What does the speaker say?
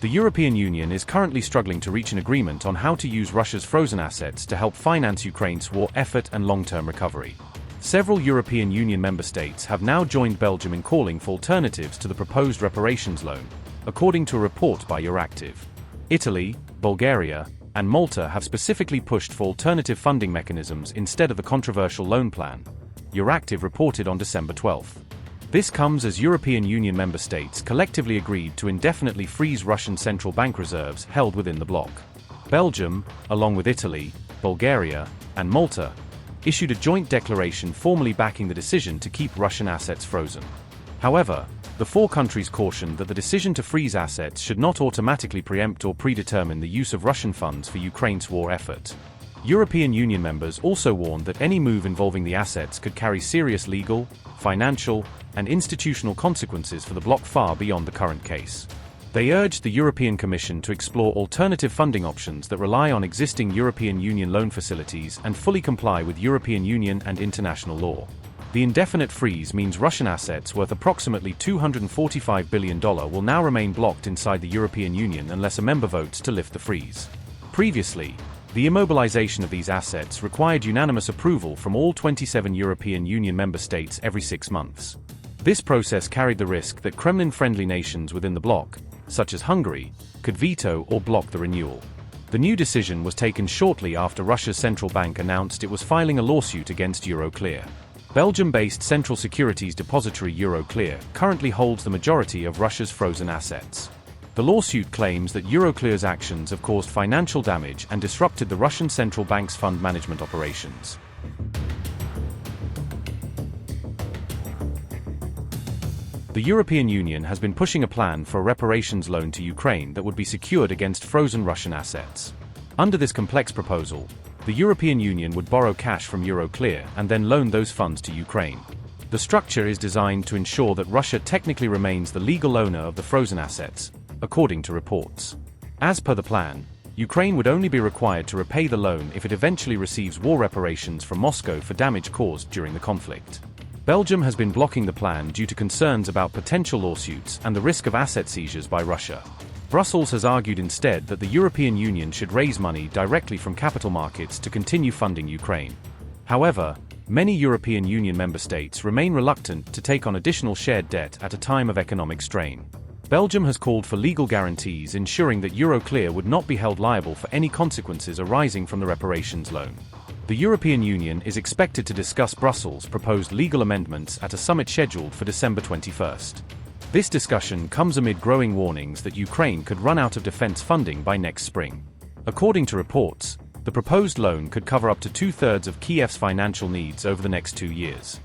The European Union is currently struggling to reach an agreement on how to use Russia's frozen assets to help finance Ukraine's war effort and long-term recovery. Several European Union member states have now joined Belgium in calling for alternatives to the proposed reparations loan, according to a report by Euroclear. Italy, Bulgaria, and Malta have specifically pushed for alternative funding mechanisms instead of the controversial loan plan, Euroclear reported on December 12. This comes as European Union member states collectively agreed to indefinitely freeze Russian central bank reserves held within the bloc. Belgium, along with Italy, Bulgaria, and Malta, issued a joint declaration formally backing the decision to keep Russian assets frozen. However, the four countries cautioned that the decision to freeze assets should not automatically preempt or predetermine the use of Russian funds for Ukraine's war effort. European Union members also warned that any move involving the assets could carry serious legal, financial, and institutional consequences for the bloc far beyond the current case. They urged the European Commission to explore alternative funding options that rely on existing European Union loan facilities and fully comply with European Union and international law. The indefinite freeze means Russian assets worth approximately $245 billion will now remain blocked inside the European Union unless a member votes to lift the freeze. Previously, the immobilization of these assets required unanimous approval from all 27 European Union member states every 6 months. This process carried the risk that Kremlin-friendly nations within the bloc, such as Hungary, could veto or block the renewal. The new decision was taken shortly after Russia's central bank announced it was filing a lawsuit against Euroclear. Belgium-based central securities depository Euroclear currently holds the majority of Russia's frozen assets. The lawsuit claims that Euroclear's actions have caused financial damage and disrupted the Russian central bank's fund management operations. The European Union has been pushing a plan for a reparations loan to Ukraine that would be secured against frozen Russian assets. Under this complex proposal, the European Union would borrow cash from Euroclear and then loan those funds to Ukraine. The structure is designed to ensure that Russia technically remains the legal owner of the frozen assets, according to reports. As per the plan, Ukraine would only be required to repay the loan if it eventually receives war reparations from Moscow for damage caused during the conflict. Belgium has been blocking the plan due to concerns about potential lawsuits and the risk of asset seizures by Russia. Brussels has argued instead that the European Union should raise money directly from capital markets to continue funding Ukraine. However, many European Union member states remain reluctant to take on additional shared debt at a time of economic strain. Belgium has called for legal guarantees ensuring that Euroclear would not be held liable for any consequences arising from the reparations loan. The European Union is expected to discuss Brussels' proposed legal amendments at a summit scheduled for December 21. This discussion comes amid growing warnings that Ukraine could run out of defense funding by next spring. According to reports, the proposed loan could cover up to 2/3 of Kiev's financial needs over the next 2 years.